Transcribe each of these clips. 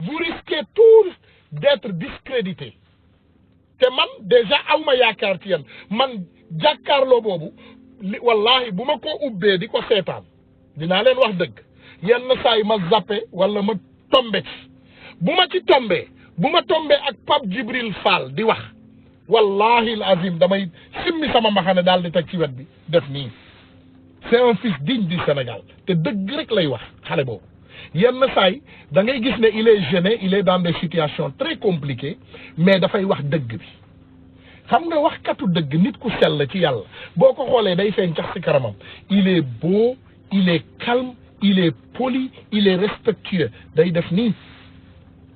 vous risquez tous d'être discrédité te man déjà awma yaakaar ci yéen man jàkkaarloo boobu wallahi bu ma ko ubbee di ko seetaan dinaa leen wax dëgg yenn saa yi ma zappe wala ma tombe bu ma ci tombee ak Pape Djibril Fall di wax wallahi l'azim damay simmi sama mbaxane daal di teg ci wet bi def nii c'est un fils digne du Sénégal te dëgg rek lay wax xale boobu yenn saa yi da ngay gis ne il est gêné il est dans des situations très compliquées mais dafay wax dëgg bi xam nga waxkatu dëgg nit ku sell ci yàlla boo ko xoolee day feeñ cax ci karamam il est beau il est calme il est poli il est respectueux day def nii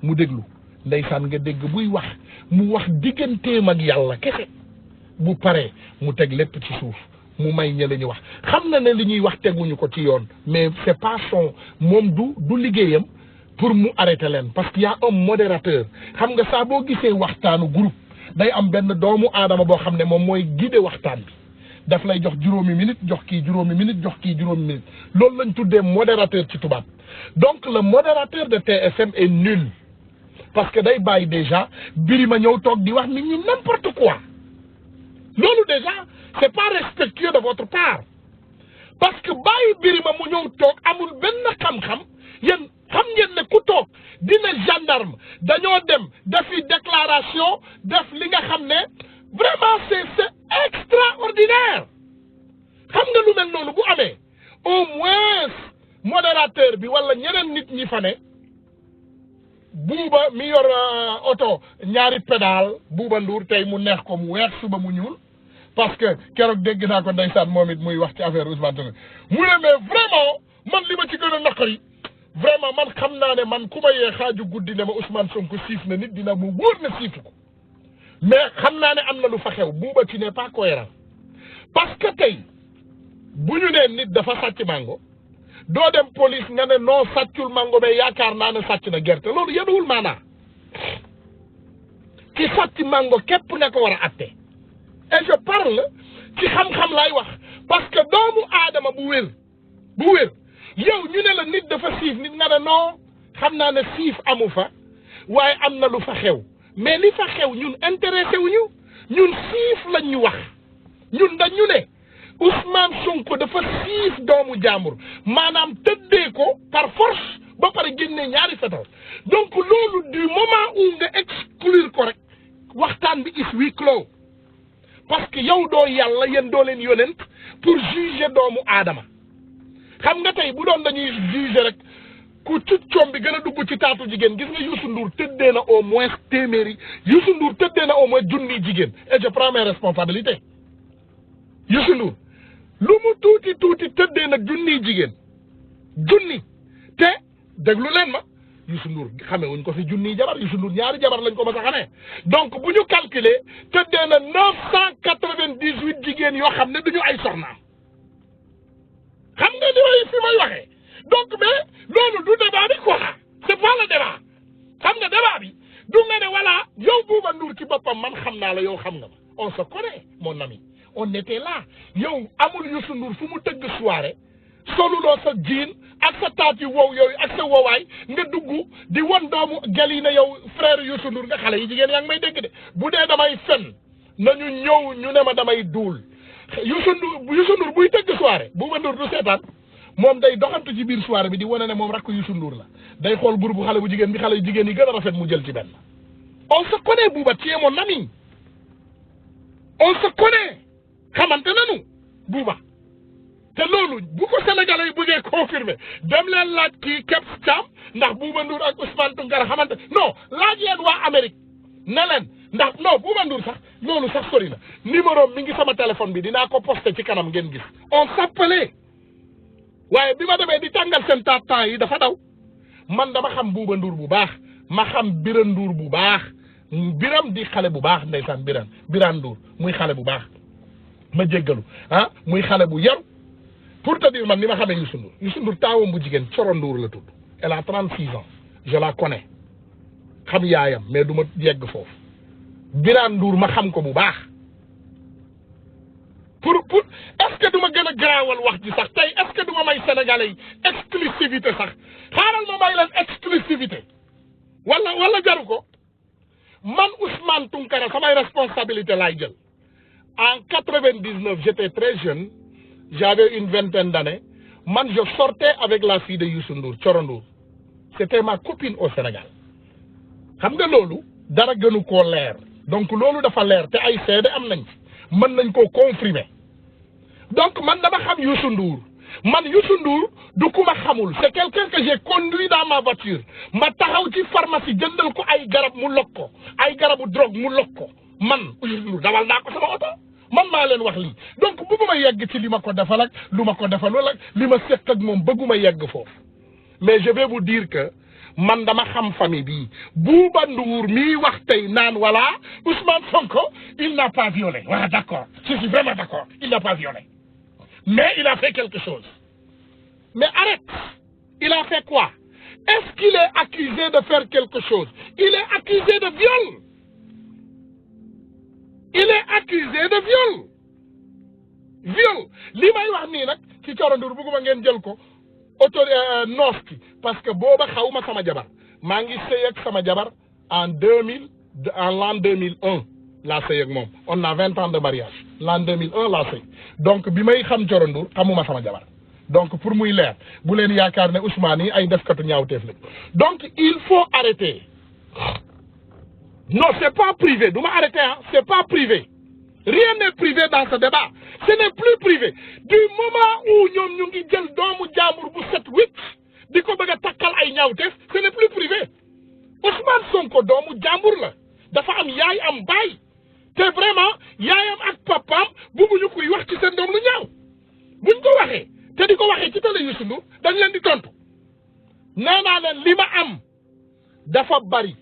mu déglu ndeysaan nga dégg buy wax mu wax digganteem ak yàlla kese bu paree mu teg lépp ci suuf mu may ña la ñu wax xam na ne li ñuy wax teguñu ko ci yoon mais c'est pas son moom du liggéeyam pour mu arrêter leen parce qu'il y a un modérateur xam nga saa boo gisee waxtaanu groupe day am benn doomu aadama boo xam ne moom mooy guider waxtaan bi daf lay jox juróomi minute jox kii juróomi minute jox kii juróomi minute loolu lañ tuddee modérateur ci tubaab donc le modérateur de TFM est nul parce que day bàyyi déjà Birima ñëw toog di wax nit ñi n'importe quoi loolu déjà c'est pas respectueux de votre part parce que bàyyi Birima mu ñëw toog amul benn xam-xam yéen xam ngeen ne ku toog dina gendarme dañoo dem defi déclaration def li nga xam ne vraiment c'est extraordinaire xam nga lu mel noonu bu amee au moins modérateur bi wala ñeneen nit ñi fa ne buuba mi yor oto ñaari pédale Buuba Ndour tey mu neex ko mu weex suba mu ñuul parce que keroog dégg naa ko ndeysaan moom it muy wax ci affaire Ousmane Sonko mu ne mais vraiment man li ma ci gën a naqari vraiment man xam naa ne man ku ma yee xaaju guddi ne ma Ousmane Sonko siif na nit dina mu wóor na siifu ko mais xam naa ne am na lu fa xew Buuba tu n'es pas cohérent parce que tey bu ñu nee nit dafa sàcc mango doo dem police nga ne non sàccul mango mais yaakaar naa ne sàcc na gerte loolu yenuwul maanaa ki sàcc mango képp nga ko war a atte et je parle ci xam-xam lay wax parce que doomu aadama bu wér yow ñu ne la nit dafa siif nit nga ne non xam naa ne siif amu fa waaye am na lu fa xew mais li fa xew ñun intéressé wuñu ñun siif lañ ñu wax ñun dañu ne Ousmane Sonko dafa siif doomu jaambur maanaam tëddee ko par force ba pare génne ñaari fetal donc loolu du moment où nga exclure ko rek waxtaan bi is huis clos parce que yow doo yàlla yéen doo leen yonent pour juger doomu aadama xam nga tey bu doon dañuy juger rek ku cuccoom bi gën a dugg ci taatu jigéen gis nga Youssou Ndour tëddee na au moins téeméeri Youssou Ndour tëddee na au moins junni jigéen et je prends mes responsabilités Youssou Ndour lu mu tuuti tëddee nag junni jigéen junni te déglu leen ma Youssou Ndour xamee wuñ ko fi junni jabar Youssou Ndour ñaari jabar lañ ko ma sa xamee donc bu ñu calculer tëddee na 998 jigéen yoo xam ne duñu ay soxnaam xam nga li may fi may waxee donc mais loolu du débat bi quoi c'est pas le débat xam nga débat bi du nga ne voilà yow Buuba Ndour ci boppam man xam naa la yow xam nga ma on se connaît mon ami on était là yow amul Youssou Ndour fu mu tëgg soirée soluloo sa jiin ak sa taat yu wow yooyu ak sa wowaay nga dugg di won doomu gel yi ne yow frère Youssou Ndour nga xale yi jigéen yaa ngi may dégg de bu dee damay fen nañu ñëw ñu ne ma damay duul Youssou Ndour buy tëgg soirée Buuba Ndour du seetaan moom day doxantu ci biir soirée bi di wane ne moom rakk Youssou Ndour la day xool groupe xale bu jigéen bi xale yu jigéen yi gën a rafet mu jël ci benn on se connaît Buuba tu es mon ami on se connaît xamante nañu Buuba te loolu bu ko Sénégalais yi bëggee confirmer dem leen laaj kii Kebs Thiam ndax Buuba Ndour ak Ousmane Tounkara xamante non laaj leen waa Amérique ne leen ndax non Buuba Ndour sax loolu sax sori na numéro mi ngi sama téléphone bi dinaa ko posté ci kanam ngeen gis on s'appelait waaye bi ma demee di tàngal seen temps yi dafa daw man dama xam Buuba Ndour bu baax ma xam Birane Ndour bu baax Biram di xale bu baax ndeysaan Birane Ndour muy xale bu baax ma jéggalu ah muy xale bu yaru pour te dire man ni ma xamee Youssou Ndour taawam bu jigéen Coro Ndour la tudd elle a 36 ans je la connais xam yaayam mais du ma yegg foofu Birane Ndour ma xam ko bu baax pour est-ce que du ma gën a garaawal wax ji sax tey est-ce que du ma may Sénégalais yi exclusivité sax xaaral ma may leen exclusivité man Tounkara samay responsabilité laay jël en 99 j'étais très jeune j'avais une vingtaine d'années man je sortais avec la fille de Youssou Ndour Thioro Ndour c'était ma copine au Sénégal xam nga loolu dara gënu koo leer donc loolu dafa leer te ay seede am nañ ci mën nañ koo confirmer donc man dama xam Youssou Ndour man Youssou Ndour du ku ma xamul c'est quelqu'un que j'ai conduit dans ma voiture ma taxaw ci pharmacie jëndal ko ay garab mu lok ko ay garabu drogue mu lok ko man Youssou Ndour dawal naa ko sama oto man maa leen wax lii donc bëgguma yegg ci li ma ko defal ak lu ma ko defal wala li ma seq ak moom bëgguma yegg foofu mais je vais vous dire que man dama xam famille bi Bouba Ndour mii wax tey naan voilà Ousmane Sonko il n'a pas violé voilà d'accord je suis vraiment d'accord il n'a pas violé mais il a fait quelque chose mais arrête il a fait quoi est-ce qu'il est accusé de faire quelque chose il est accusé de viol il est accusé de viol li may wax nii nag ci Thioro Ndour bëgguma ngeen jël ko noos ki parce que booba xawma sama jabar maa ngi sëy ak sama jabar en l'an 2001 laa sëy ak moom on a 20 ans de mariage l'an 2001 laa sëy donc bi may xam Thioro Ndour xamuma sama jabar donc pour muy leer bu leen yaakaar ne Ousmane yi ay defkatu ñaawteef lañ donc il faut arrêter non c'est pas privé du ma arrêter hein c'est pas privé rien n'est privé dans ce débat ce n'est plus privé du moment où ñoom ñu ngi jël doomu jaambur bu set wicc di ko bëgg a takkal ay ñaawteef ce n'est plus privé Ousmane Sonko doomu jaambur la dafa am yaay am baay te vraiment yaayam ak papaam bëgguñu koy wax ci seen doom lu ñaaw buñ ko waxee te di ko waxee ci télé Youssou Ndour dañ leen di tontu nee naa leen li ma am dafa bari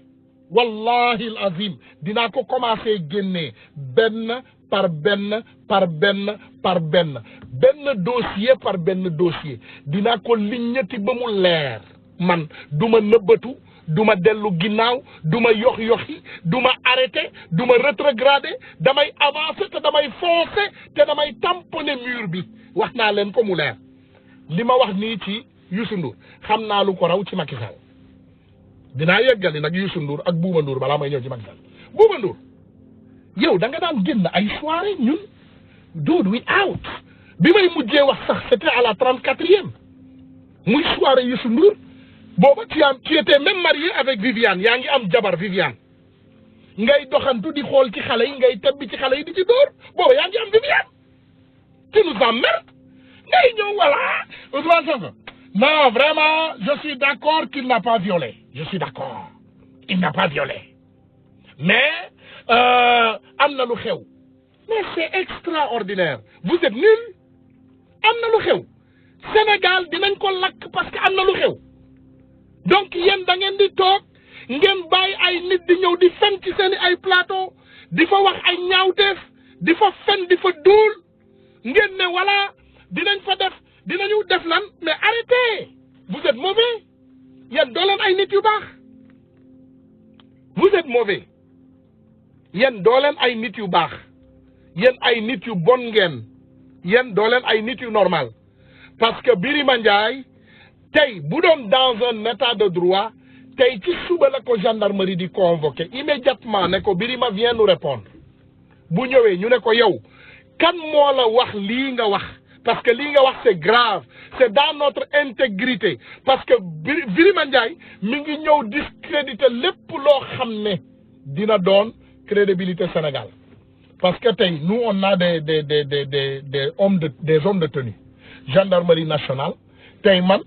wallahi al azim dinaa ko commencer génnee benn par benn dossier par benn dossier dinaa ko liññati ba mu leer man duma nëbbatu duma dellu ginnaaw duma yoxi duma arrêter duma rétrograder damay avancer te damay foncer te damay tamponner mur bi wax naa leen ko mu leer li ma wax nii ci Youssou Ndour xam naa lu ko raw ci Macky Sall dinaa yeggali nag Youssou Ndour ak Bouba Ndour balaa may ñëw ci Macky Sall Bouba Ndour yow da nga daan génn ay soirée ñun dude we out bi may mujjee wax sax c'était à la 34e muy soirée Youssou Ndour booba tu étais même marié avec Viviane yaa ngi am jabar Viviane ngay doxantu di xool ci xale yi ngay tebbi ci xale yi di ci dóor booba yaa ngi am Viviane tu nous emmerdes ngay ñëw voilà Ousmane Sonko non vraiment je suis d'accord qu'il n'a pas violé je suis d'accord il n'a pas violé mais am na lu xew mais c'est extraordinaire vous êtes nuls am na lu xew Sénégal dinañ ko lakk parce que am na lu xew donc yéen da ngeen di toog ngeen bàyyi ay nit di ñëw di fen ci seen ay plateau di fa wax ay ñaawteef di fa fen di fa duul ngeen ne voilà dinañu def lan mais arrêtez vous êtes mauvais yéen doo leen ay nit yu baax vous êtes mauvais yéen doo leen ay nit yu baax yéen ay nit yu bon ngeen yéen doo leen ay nit yu normal parce que Birima Ndiaye tey bu doon dans un état de droit tey ci suba la ko gendarmerie di convoquer immédiatement ne ko Birima vient nous répondre bu ñëwee ñu ne ko yow kan moo la wax lii nga wax parce que lii nga wax c'est grave c'est dans notre intégrité parce que Birima Ndiaye mi ngi ñëw discréditer lépp loo xam ne dina doon crédibilité Sénégal parce que tey nous on a des hommes de tenue gendarmerie nationale tey man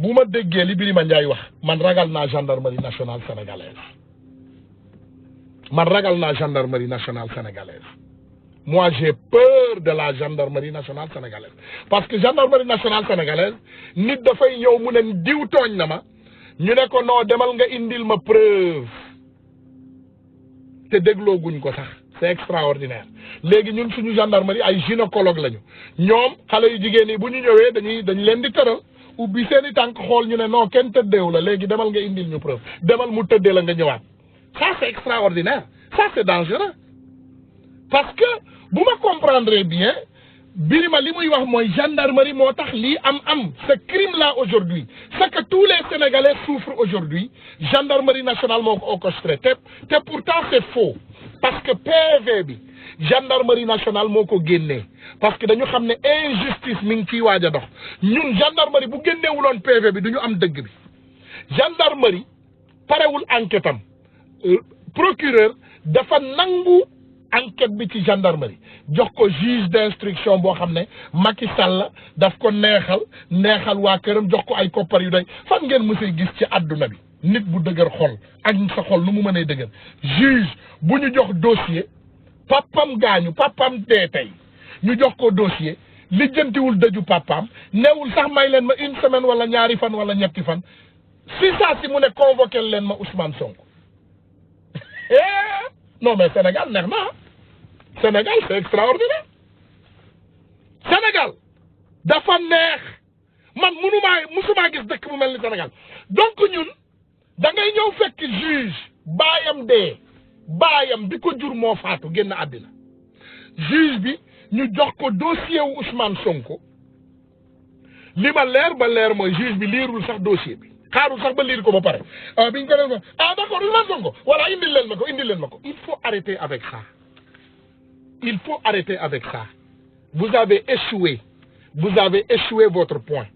bu ma déggee li Birima Ndiaye wax man ragal naa gendarmerie nationale sénégalaise moi j'ai peur de la gendarmerie nationale sénégalaise parce que gendarmerie nationale sénégalaise nit dafay ñëw mu ne diw tooñ na ma ñu ne ko non demal nga indil ma preuve te déglooguñ ko sax c'est extraordinaire léegi ñun suñu gendarmerie ay gynécologue lañu ñoom xale yu jigéen yi bu ñu ñëwee dañu leen di tëral ubbi seeni tànk xool ñu ne non kenn tëddeew la léegi demal nga indil ñu preuve demal mu tëddee la nga ñëwaat ça c'est extraordinaire ça c'est dangereux parce que bu ma comprendre bien Birima li muy wax mooy gendarmerie moo tax lii am ce crime là aujourd'hui ce que tous les Sénégalais souffrent aujourd'hui gendarmerie nationale moo ko orchestré te pourtant c'est faux parce que PV bi gendarmerie nationale moo ko génnee parce que dañu xam ne injustice mi ngi ciy waaj a dox ñun gendarmerie bu génneewuloon PV bi du ñu am dëgg bi gendarmerie parewul enquête am procureur dafa nangu enquête bi ci gendarmerie jox ko juge d'instruction boo xam ne Macky Sall daf ko neexal waa këram jox ko ay koppar yu doy fan ngeen mësee gis ci àdduna bi nit bu dëgër xol ak sa xol nu mu mënee dëgër juge bu ñu jox dossier papam gaañu papam dee tey ñu jox ko dossier lijjantiwul dëju papam newul sax may leen ma une semaine wala ñaari fan wala ñetti fan si saa si mu ne convoqué leen ma Ousmane Sonko non mais Sénégal neex na Sénégal c'est extraordinaire Sénégal dafa neex man musuma gis dëkk bu mel ni Sénégal donc ñun da ngay ñëw fekk juge baayam bi ko jur moo faatu génn àddina juge bi ñu jox ko dossier wu Ousmane Sonko li ma leer ba leer mooy juge bi liirul sax dossier bi xaarul sax ba liir ko ba pare biñ ko def d'accord Ousmane Sonko voilà indil leen ma ko il faut arrêter avec ça vous avez échoué votre point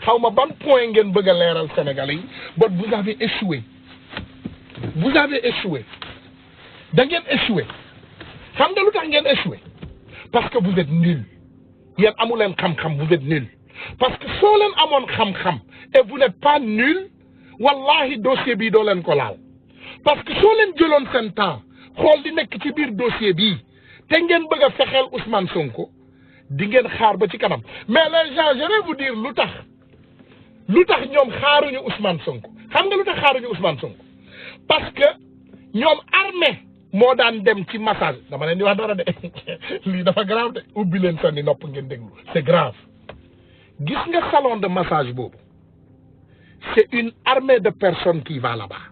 xaw ma ban point ngeen bëgg a leeral Sénégalais yi but vous avez échoué da ngeen échoué xam nga lu tax ngeen échoué parce que vous êtes nul yéen amu leen xam-xam vous êtes nul parce que soo leen amoon xam-xam et vous n'êtes pas nul wallahi dossier bii doo leen ko laal parce que soo leen jëloon seen temps xool di nekk ci biir dossier bii te ngeen bëgg a fexeel Ousmane Sonko di ngeen xaar ba ci kanam mais les gens je vais vous dire lu tax ñoom xaaruñu Ousmane Sonko xam nga lu tax xaaruñu Ousmane Sonko parce que ñoom armée moo daan dem ci massage dama leen di wax dara de lii dafa grave de ubbi leen seen nopp ngeen déglu c'est grave gis nga salon de massage boobu c'est une armée de personnes qui va là-bas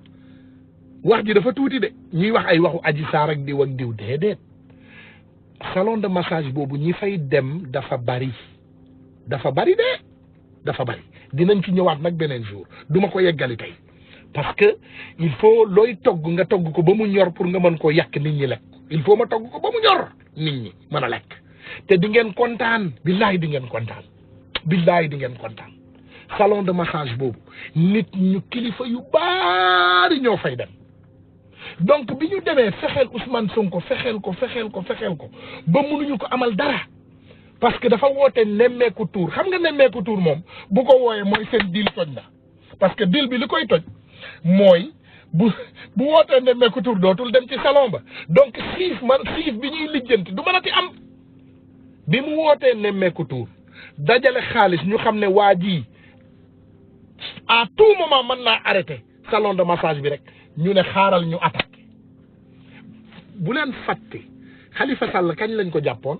wax ji dafa tuuti de ñuy wax ay waxu Adji Sarr ak diw déedéet salon de massage boobu ñi fay dem dafa bari dinañ ci ñëwaat nag beneen jour duma ko yeggali tey parce que il faut looy togg nga togg ko ba mu ñor pour nga mën koo yàq nit ñi lekk il faut ma togg ko ba mu ñor nit ñi mën a lekk te di ngeen kontaan billahi di ngeen kontaan salon de massage boobu nit ñu kilifa yu baari ñoo fay dem donc bi ñu demee fexeel Ousmane Sonko fexeel ko ba mënuñu ko amal dara parce que dafa woote nemmeeku tour xam nga nemmeeku tour moom bu ko wooyee mooy seen deal toj na parce que deal bi li koy toj mooy bu wootee nemmeeku tour dootul dem ci salon ba donc siif bi ñuy lijjanti du mënati am bi mu wootee nemmeeku tour dajale xaalis ñu xam ne waa ji à tout moment mën naa arrêter salon de massage bi rek ñu ne xaaral ñu attaqué bu leen fàtte Khalifa Sall kañ lañ ko jàppoon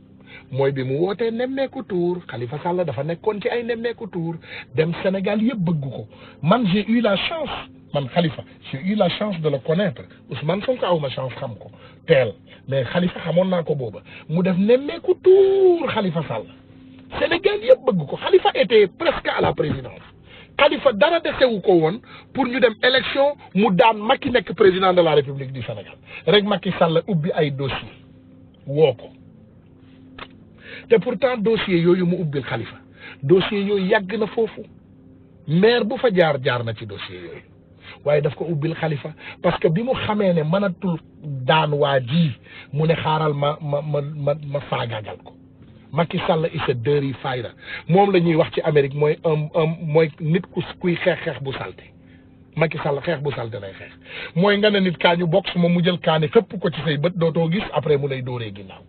mooy bi mu wootee nemmeeku tour Khalifa Sall dafa nekkoon ci ay nemmeeku tour dem Sénégal yëpp bëgg ko man j'ai eu la chance de le connaître Ousmane Sonko awma chance xam ko teel mais Khalifa xamoon naa ko booba mu def nemmeeku tour Khalifa Sall Sénégal yëpp bëgg ko Khalifa était presque à la présidence Khalifa dara desewu ko woon pour ñu dem élection mu daan Macky nekk président de la République du Sénégal rek Macky Sall ubbi ay dossier woo ko te pourtant dossier yooyu mu ubbil Khalifa dossier yooyu yàgg na foofu maire bu fa jaar na ci dossier yooyu waaye daf ko ubbil Khalifa parce que bi mu xamee ne mënatul daan waa ji mu ne xaaral ma faagaagal ko Macky Sall is a dirty fighter moom la ñuy wax ci Amérique mooy mooy nit kuy xeex bu salte Macky Sall xeex bu salte lay xeex mooy nga ne nit kaa ñu box moom mu jël kaani xëpp ko ci say bët dootoo gis après mu lay dóoree ginnaaw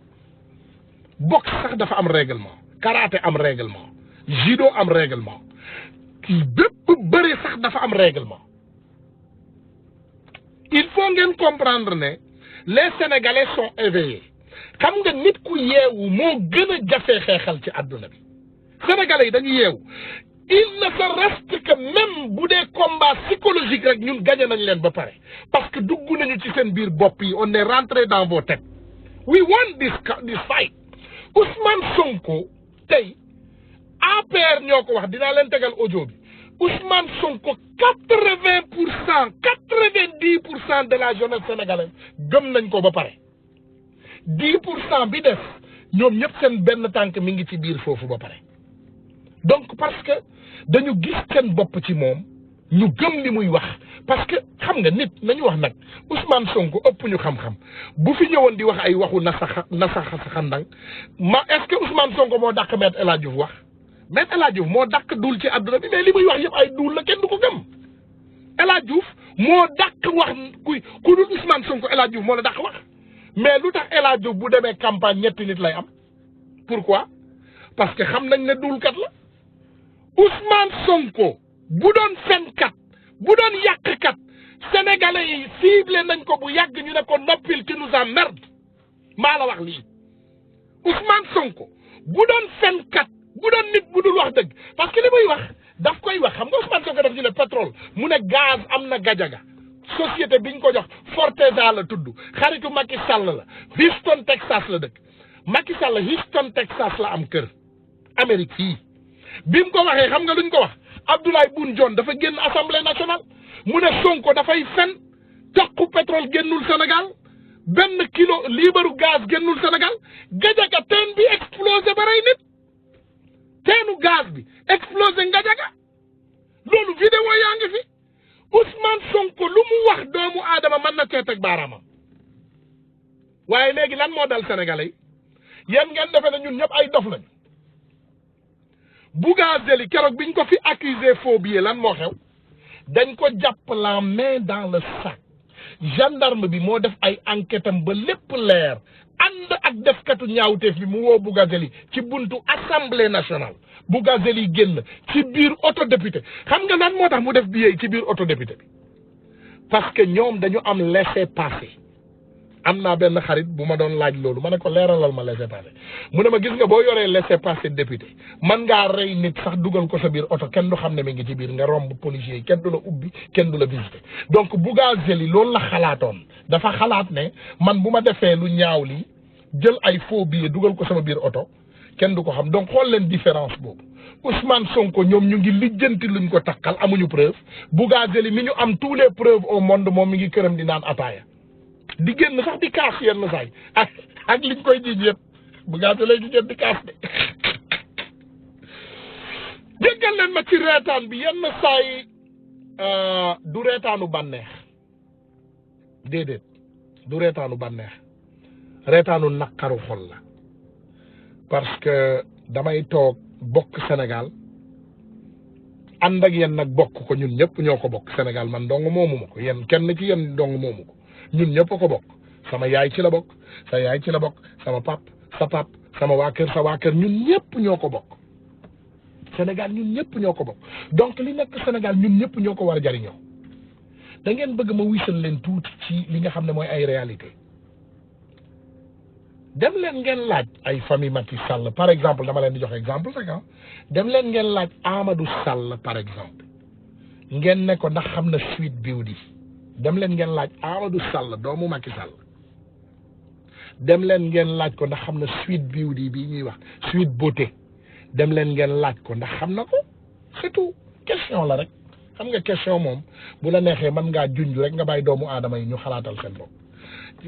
boxe sax dafa am règlement karaté am règlement judo am règlement bépp bëri sax dafa am règlement il faut ngeen comprendre ne les Sénégalais sont éveillés xam nga nit ku yeewu moo gën a jafee xeexal ci àdduna bi Sénégalais yi dañu yeewu il ne se reste que même bu dee combat psychologique rek ñun gagné nañ leen ba pare parce que dugg nañu ci seen biir bopp yi on est rentré dans vos têtes we won this fight Ousmane Sonko tey APR ñoo ko wax dinaa leen tegal audio bi Ousmane Sonko 90% de la jeunesse sénégalaise gëm nañ ko ba pare 10% bi des ñoom ñëpp seen benn tànk mi ngi ci biir foofu ba pare donc parce que dañu gis seen bopp ci moom ñu gëm li muy wax parce que xam nga nit nañu wax nag Ousmane Sonko ëpp ñu xam-xam bu fi ñëwoon di wax ay waxu nasaxandang est-ce que Ousmane Sonko moo dàq Maître El Hadji Diouf wax Maître El Hadji Diouf moo dàq duul ci àdduna bi mais li muy wax yëpp ay duul la kenn du ko gëm El Hadji Diouf moo dàq wax ku dul Ousmane Sonko El Hadji Diouf moo la dàq wax mais lu tax El Hadji Diouf bu demee campagne ñetti nit lay am pourquoi parce que xam nañ ne duulkat la Ousmane Sonko bu doon fenkat bu doon yàqkat sénégalais yi ciblé nañ ko bu yàgg ñu ne ko noppil tu nous emmerdes maa la wax lii Ousmane Sonko bu doon fenkat bu doon nit bu dul wax dëgg parce que li muy wax daf koy wax xam nga Ousmane Sonko daf ñu ne pétrole mu ne gaz am na Gajaga société biñ ko jox Forteza la tudd xaritu Macky Sall la Houston Texas la dëkk Macky Sall Houston Texas la am kër Amérique fii bi mu ko waxee xam nga luñ ko wax Abdoulaye Boun Dionne dafa génn assemblée nationale mu ne Sonko dafay fen toqu pétrole génnul Sénégal benn kilo liibaru gaz génnul Sénégal Gajaga teen bi explosé ba rey nit teenu gaz bi explosé Gajaga loolu vidéo yaa ngi fi Ousmane Sonko lu mu wax doomu aadama mën na cee teg baaraamam waaye léegi lan moo dal Sénégalais yi yéen ngeen defe ne ñun ñëpp ay dof lañu Bougazelli keroog biñ ko fi accusé faux billet lan moo xew dañ ko jàpp la main dans le sac gendarme bi moo def ay enquête am ba lépp leer ànd ak defkatu ñaawteef bi mu woo Bougazelli ci buntu assemblée nationale Bougazelli génn ci biir auto député xam nga lan moo tax mu def billet ci biir auto député bi parce que ñoom dañu am laissez-passer am naa benn xarit bu ma doon laaj loolu ma ne ko leeralal ma laissez-passer mu ne ma gis nga boo yoree laissez-passer député man ngaa rey nit sax dugal ko sa biir oto kenn du xam ne mi ngi ci biir nga romb policier yi kenn du la ubbi kenn du la visité donc Bougazelli loolu la xalaatoon dafa xalaat ne man bu ma defee lu ñaaw lii jël ay faux billets dugal ko sama biir oto kenn du ko xam donc xool leen différence boobu Ousmane Sonko ñoom ñu ngi lijjanti luñ ko takkal amuñu preuve Bougazelli mi ñu am tous les preuves au monde moom mi ngi këram di naan ataaya di génn sax di kaas yenn saay ak liñ koy jiij yëpp Bougazelli di génn di kaas de jéggal leen ma ci reetaan bi yenn saay du reetaanu bànneex déedéet du reetaanu bànneex reetaanu naqaru xol la parce que damay toog bokk Sénégal ànd ak yéen nag bokk ko ñun ñëpp ñoo ko bokk Sénégal man dong moomu ma ko yéen kenn ci yéen dong moomu ko ñun ñëpp ko bokk sama yaay ci la bokk sa yaay ci la bokk sama pap sa pap sama waa kër sa waa kër ñun ñëpp ñoo ko bokk Sénégal ñun ñëpp ñoo ko bokk donc li nekk Sénégal ñun ñëpp ñoo ko war a jariñoo da ngeen bëgg ma wisal leen tuuti ci li nga xam ne mooy ay réalité dem leen ngeen laaj ay famille Macky Sall par exemple dama leen di jox exemple rek dem leen ngeen laaj Amadou Sall par exemple ngeen ne ko ndax xam na Sweet Beauty dem leen ngeen laaj Amadou Sall doomu Macky Sall dem leen ngeen laaj ko ndax xam na Sweet Beauty bii ñuy wax Sweet Beauté dem leen ngeen laaj ko ndax xam na ko c'est tout question la rek xam nga question moom bu la neexee mën ngaa junj rek nga bàyyi doomu aadama yi ñu xalaatal seen bopp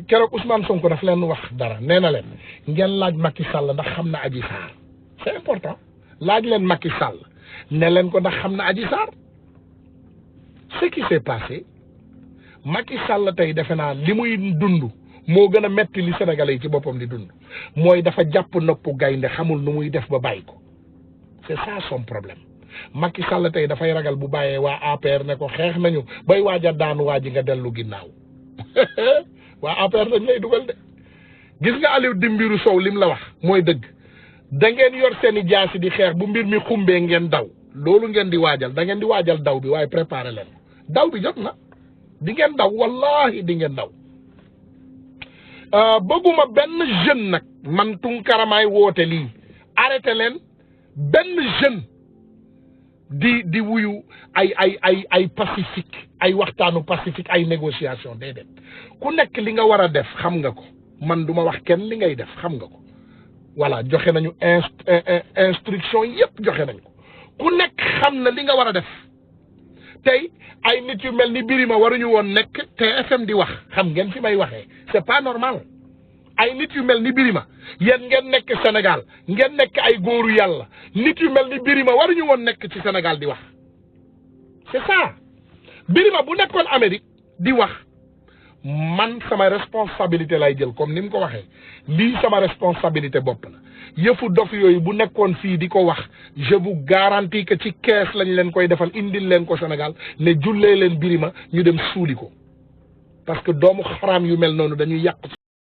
keroog Ousmane Sonko daf leen wax dara nee na leen ngeen laaj Macky Sall ndax xam na Adji Sarr c'est important laaj leen Macky Sall ne leen ko ndax xam na Adji Sarr ce qui s'est passé Macky Sall tey defe naa li muy dund moo gën a metti li Sénégalais yi ci boppam di dund mooy dafa jàpp noppu gaynde xamul nu muy def ba bàyyi ko c'est ça son problème Macky Sall tey dafay ragal bu bàyyee waa APR ne ko xeex nañu bay waaj a daanu waa ji nga dellu ginnaaw waa APR dañ lay dugal de gis nga Aliou Dembourou Sow lim la wax mooy dëgg da ngeen yor seeni jaasi di xeex bu mbir mi xumbee ngeen daw loolu ngeen di waajal da ngeen di waajal daw bi waaye préparé leen daw bi jot na di ngeen daw wallahi di ngeen daw bëgguma benn jeune nag man Tounkara maay woote lii arrêté leen benn jeune di wuyu ay pacifique ay waxtaanu pacifique ay négociation déedéet ku nekk li nga war a def xam nga ko man duma wax kenn li ngay def xam nga ko voilà joxe nañu instruction yépp joxe nañ ko ku nekk xam na li nga war a def tey ay nit yu mel ni Birima waruñu woon nekk TFM di wax xam ngeen fi may waxee c'est pas normal ay nit yu mel ni Birima yéen ngeen nekk Sénégal ngeen nekk ay góoru yàlla nit yu mel ni Birima waruñu woon nekk ci Sénégal di wax c'est ça Birima bu nekkoon Amérique di wax man sama responsabilité lay jël comme ni mu ko waxee lii sama responsabilité bopp la yëfu dof yooyu bu nekkoon fii di ko wax je vous garantis que ci kees lañ leen koy defal indil leen ko Sénégal ne jullee leen Birima ñu dem suuli ko parce que doomu xaraam yu mel noonu dañuy yàq